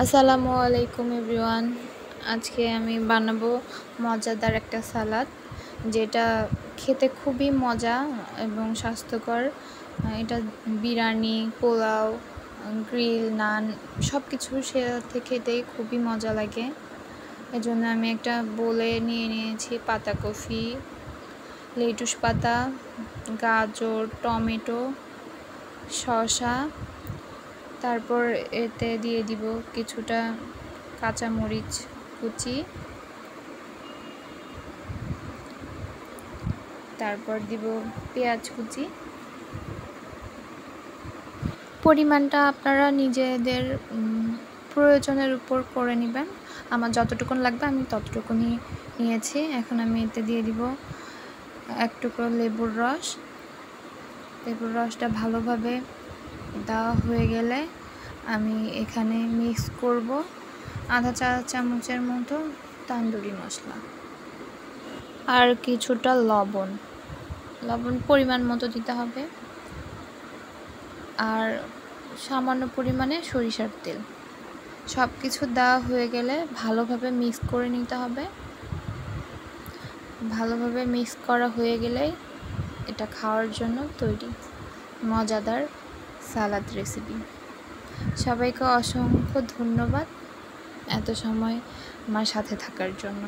আসসালামু আলাইকুম এভরিওয়ান। আজকে আমি বানাবো মজাদার একটা সালাদ, যেটা খেতে খুবই মজা এবং স্বাস্থ্যকর। এটা বিরিয়ানি, পোলাও, গ্রিল, নান সব কিছুর সাথে খেতেই খুবই মজা লাগে। এজন্য আমি একটা বোলে নিয়ে নিয়েছি পাতাকপি, লেটুস পাতা, গাজর, টমেটো, শসা, তারপর এতে দিয়ে দিব কিছুটা কাঁচামরিচ কুচি, তারপর দিব পেঁয়াজ কুচি। পরিমাণটা আপনারা নিজেদের প্রয়োজনের উপর করে নেবেন। আমার যতটুকুন লাগবে আমি ততটুকুনি নিয়েছি। এখন আমি এতে দিয়ে দিব এক টুকরো লেবুর রস। লেবুর রসটা ভালোভাবে দেওয়া হয়ে গেলে আমি এখানে মিক্স করব আধা চা চামচের মতো তান্দুরি মশলা আর কিছুটা লবণ পরিমাণ মতো দিতে হবে, আর সামান্য পরিমাণে সরিষার তেল। সব কিছু দেওয়া হয়ে গেলে ভালোভাবে মিক্স করে নিতে হবে। ভালোভাবে মিক্স করা হয়ে গেলেই এটা খাওয়ার জন্য তৈরি মজাদার সালাদ রেসিপি। সবাইকে অসংখ্য ধন্যবাদ এত সময় আমার সাথে থাকার জন্য।